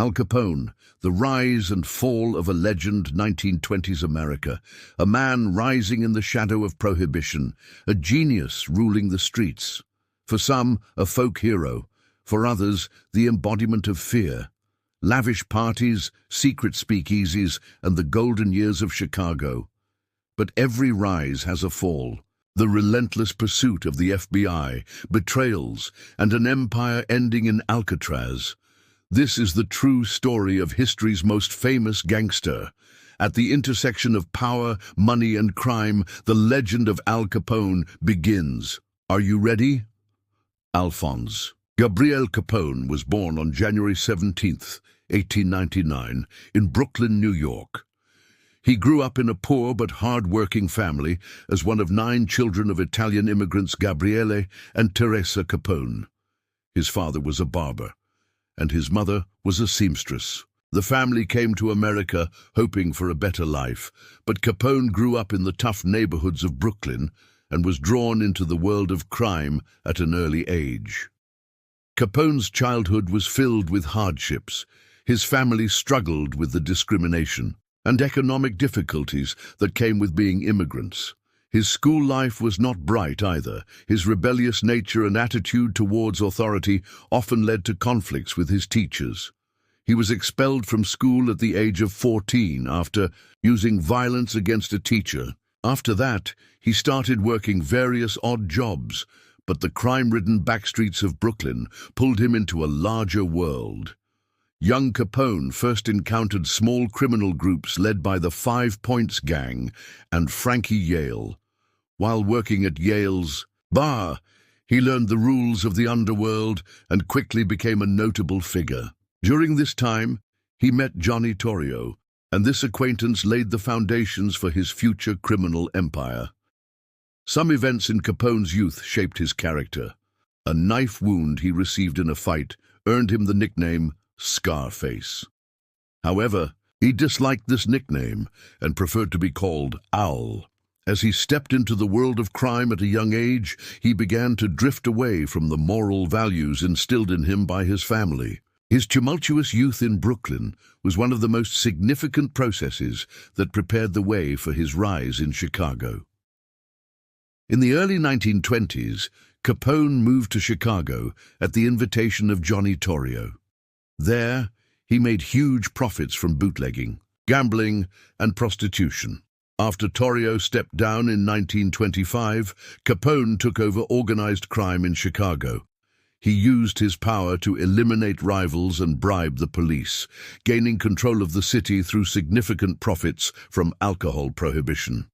Al Capone, the rise and fall of a legend, 1920s America, a man rising in the shadow of Prohibition, a genius ruling the streets. For some, a folk hero, for others, the embodiment of fear. Lavish parties, secret speakeasies, and the golden years of Chicago. But every rise has a fall. The relentless pursuit of the FBI, betrayals, and an empire ending in Alcatraz. This is the true story of history's most famous gangster. At the intersection of power, money, and crime, the legend of Al Capone begins. Are you ready? Alphonse Gabriel Capone was born on January 17, 1899, in Brooklyn, New York. He grew up in a poor but hard-working family as one of 9 children of Italian immigrants Gabriele and Teresa Capone. His father was a barber, and his mother was a seamstress. The family came to America hoping for a better life, but Capone grew up in the tough neighborhoods of Brooklyn and was drawn into the world of crime at an early age. Capone's childhood was filled with hardships. His family struggled with the discrimination and economic difficulties that came with being immigrants. His school life was not bright either. His rebellious nature and attitude towards authority often led to conflicts with his teachers. He was expelled from school at the age of 14 after using violence against a teacher. After that, he started working various odd jobs, but the crime-ridden backstreets of Brooklyn pulled him into a larger world. Young Capone first encountered small criminal groups led by the 5 Points Gang and Frankie Yale. While working at Yale's bar, he learned the rules of the underworld and quickly became a notable figure. During this time, he met Johnny Torrio, and this acquaintance laid the foundations for his future criminal empire. Some events in Capone's youth shaped his character. A knife wound he received in a fight earned him the nickname Scarface. However, he disliked this nickname and preferred to be called Al. As he stepped into the world of crime at a young age, he began to drift away from the moral values instilled in him by his family. His tumultuous youth in Brooklyn was one of the most significant processes that prepared the way for his rise in Chicago. In the early 1920s, Capone moved to Chicago at the invitation of Johnny Torrio. There, he made huge profits from bootlegging, gambling, and prostitution. After Torrio stepped down in 1925, Capone took over organized crime in Chicago. He used his power to eliminate rivals and bribe the police, gaining control of the city through significant profits from alcohol prohibition.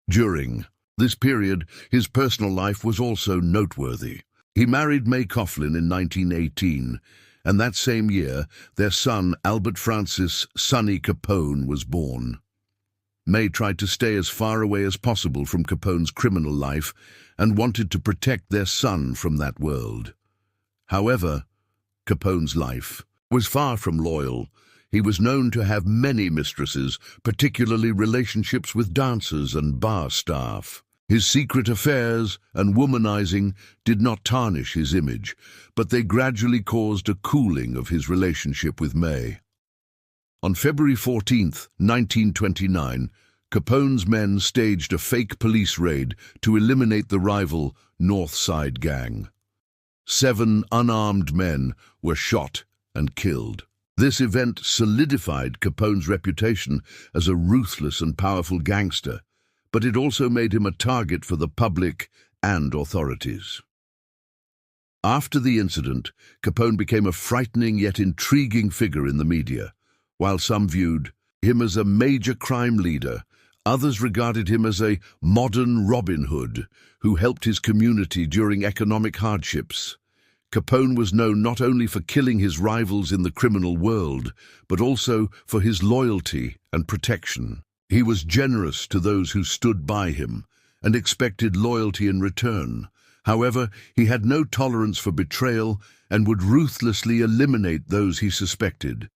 During this period, his personal life was also noteworthy. He married May Coughlin in 1918, and that same year, their son, Albert Francis "Sonny" Capone, was born. May tried to stay as far away as possible from Capone's criminal life and wanted to protect their son from that world. However, Capone's life was far from loyal. He was known to have many mistresses, particularly relationships with dancers and bar staff. His secret affairs and womanizing did not tarnish his image, but they gradually caused a cooling of his relationship with May. On February 14, 1929, Capone's men staged a fake police raid to eliminate the rival North Side Gang. 7 unarmed men were shot and killed. This event solidified Capone's reputation as a ruthless and powerful gangster, but it also made him a target for the public and authorities. After the incident, Capone became a frightening yet intriguing figure in the media. While some viewed him as a major crime leader, others regarded him as a modern Robin Hood who helped his community during economic hardships. Capone was known not only for killing his rivals in the criminal world, but also for his loyalty and protection. He was generous to those who stood by him and expected loyalty in return. However, he had no tolerance for betrayal and would ruthlessly eliminate those he suspected.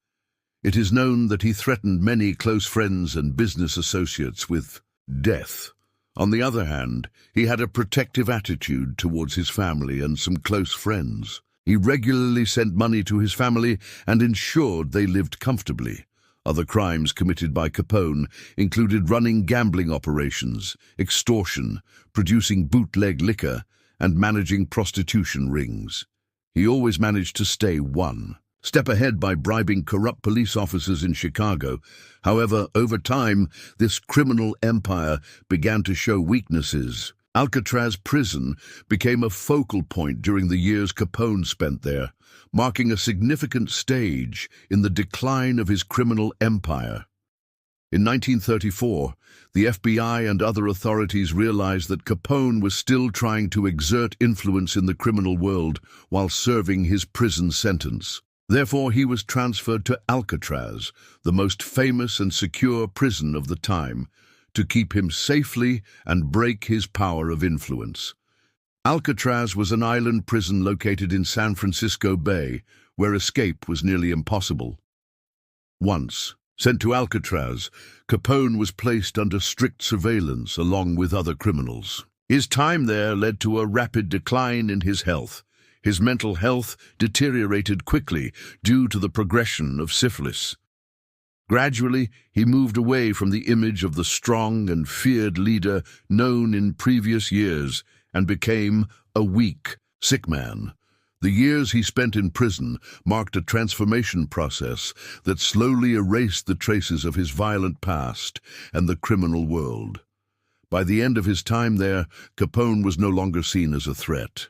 It is known that he threatened many close friends and business associates with death. On the other hand, he had a protective attitude towards his family and some close friends. He regularly sent money to his family and ensured they lived comfortably. Other crimes committed by Capone included running gambling operations, extortion, producing bootleg liquor, and managing prostitution rings. He always managed to stay one step ahead by bribing corrupt police officers in Chicago. However, over time, this criminal empire began to show weaknesses. Alcatraz prison became a focal point during the years Capone spent there, marking a significant stage in the decline of his criminal empire. In 1934, the FBI and other authorities realized that Capone was still trying to exert influence in the criminal world while serving his prison sentence. Therefore, he was transferred to Alcatraz, the most famous and secure prison of the time, to keep him safely and break his power of influence. Alcatraz was an island prison located in San Francisco Bay, where escape was nearly impossible. Once sent to Alcatraz, Capone was placed under strict surveillance along with other criminals. His time there led to a rapid decline in his health. His mental health deteriorated quickly due to the progression of syphilis. Gradually, he moved away from the image of the strong and feared leader known in previous years and became a weak, sick man. The years he spent in prison marked a transformation process that slowly erased the traces of his violent past and the criminal world. By the end of his time there, Capone was no longer seen as a threat.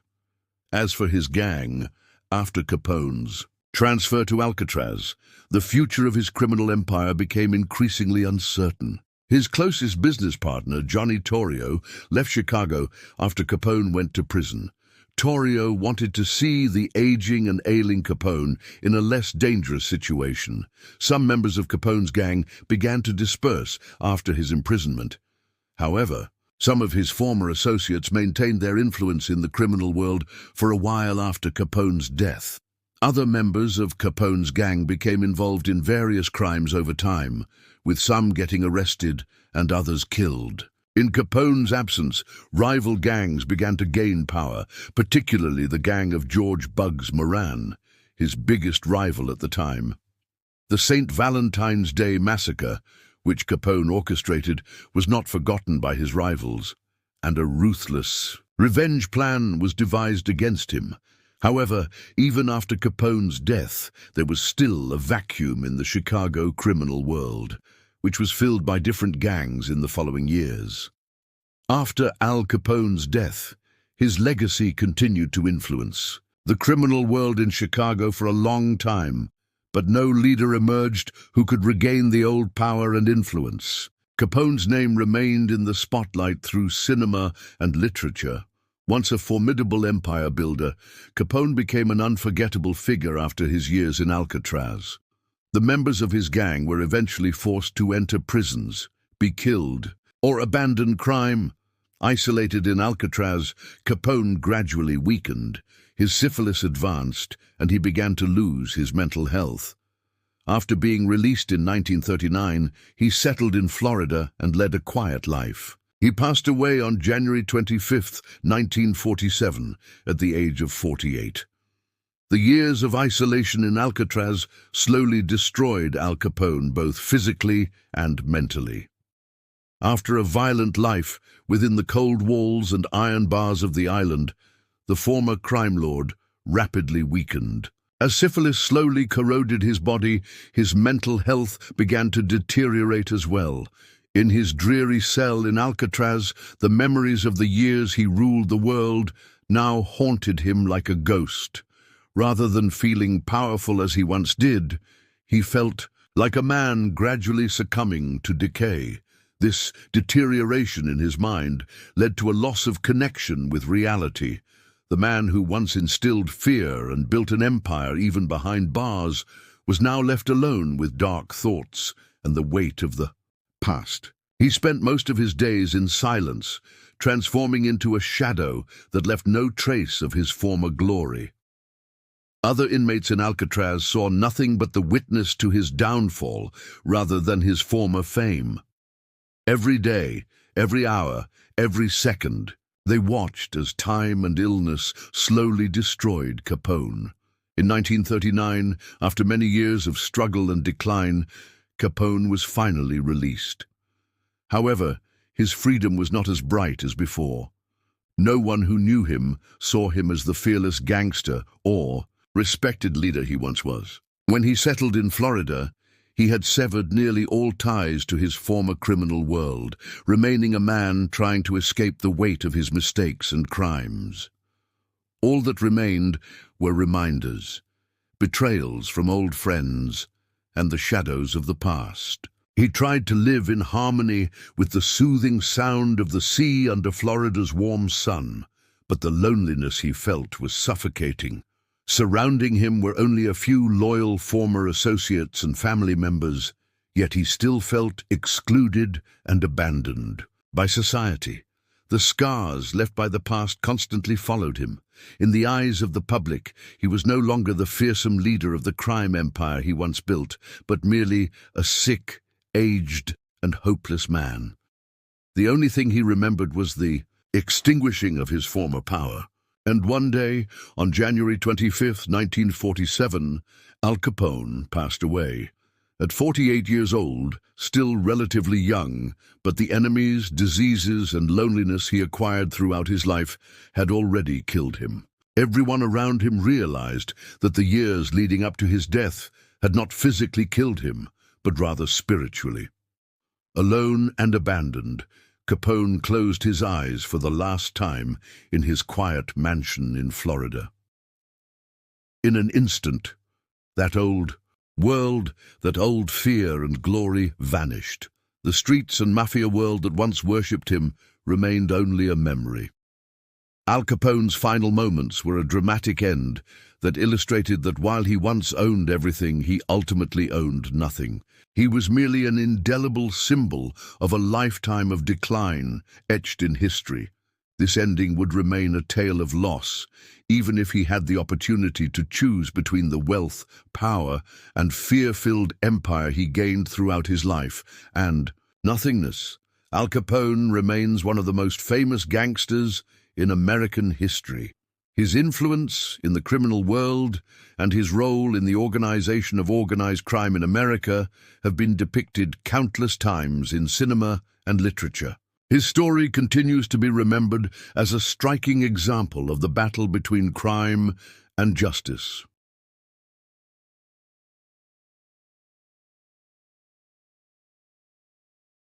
As for his gang, after Capone's transfer to Alcatraz, the future of his criminal empire became increasingly uncertain. His closest business partner, Johnny Torrio, left Chicago after Capone went to prison. Torrio wanted to see the aging and ailing Capone in a less dangerous situation. Some members of Capone's gang began to disperse after his imprisonment. However, some of his former associates maintained their influence in the criminal world for a while after Capone's death. Other members of Capone's gang became involved in various crimes over time, with some getting arrested and others killed. In Capone's absence, rival gangs began to gain power, particularly the gang of George "Bugs" Moran, his biggest rival at the time. The St. Valentine's Day massacre, which Capone orchestrated, was not forgotten by his rivals, and a ruthless revenge plan was devised against him. However, even after Capone's death, there was still a vacuum in the Chicago criminal world, which was filled by different gangs in the following years. After Al Capone's death, his legacy continued to influence the criminal world in Chicago for a long time, but no leader emerged who could regain the old power and influence. Capone's name remained in the spotlight through cinema and literature. Once a formidable empire builder, Capone became an unforgettable figure after his years in Alcatraz. The members of his gang were eventually forced to enter prisons, be killed, or abandon crime. Isolated in Alcatraz, Capone gradually weakened. His syphilis advanced, and he began to lose his mental health. After being released in 1939, he settled in Florida and led a quiet life. He passed away on January 25, 1947, at the age of 48. The years of isolation in Alcatraz slowly destroyed Al Capone both physically and mentally. After a violent life within the cold walls and iron bars of the island, the former crime lord rapidly weakened. As syphilis slowly corroded his body, his mental health began to deteriorate as well. In his dreary cell in Alcatraz, the memories of the years he ruled the world now haunted him like a ghost. Rather than feeling powerful as he once did, he felt like a man gradually succumbing to decay. This deterioration in his mind led to a loss of connection with reality. The man who once instilled fear and built an empire even behind bars was now left alone with dark thoughts and the weight of the past. He spent most of his days in silence, transforming into a shadow that left no trace of his former glory. Other inmates in Alcatraz saw nothing but the witness to his downfall rather than his former fame. Every day, every hour, every second, they watched as time and illness slowly destroyed Capone. In 1939, after many years of struggle and decline, Capone was finally released. However, his freedom was not as bright as before. No one who knew him saw him as the fearless gangster or respected leader he once was. When he settled in Florida, he had severed nearly all ties to his former criminal world, remaining a man trying to escape the weight of his mistakes and crimes. All that remained were reminders, betrayals from old friends, and the shadows of the past. He tried to live in harmony with the soothing sound of the sea under Florida's warm sun, but the loneliness he felt was suffocating. Surrounding him were only a few loyal former associates and family members, yet he still felt excluded and abandoned by society. The scars left by the past constantly followed him. In the eyes of the public, he was no longer the fearsome leader of the crime empire he once built, but merely a sick, aged, and hopeless man. The only thing he remembered was the extinguishing of his former power. And one day, on January 25th, 1947, Al Capone passed away. At 48 years old, still relatively young, but the enemies, diseases, and loneliness he acquired throughout his life had already killed him. Everyone around him realized that the years leading up to his death had not physically killed him, but rather spiritually. Alone and abandoned, Capone closed his eyes for the last time in his quiet mansion in Florida. In an instant, that old fear and glory vanished. The streets and Mafia world that once worshipped him remained only a memory. Al Capone's final moments were a dramatic end that illustrated that while he once owned everything, he ultimately owned nothing. He was merely an indelible symbol of a lifetime of decline etched in history. This ending would remain a tale of loss, even if he had the opportunity to choose between the wealth, power, and fear-filled empire he gained throughout his life, and nothingness. Al Capone remains one of the most famous gangsters in American history. His influence in the criminal world and his role in the organization of organized crime in America have been depicted countless times in cinema and literature. His story continues to be remembered as a striking example of the battle between crime and justice.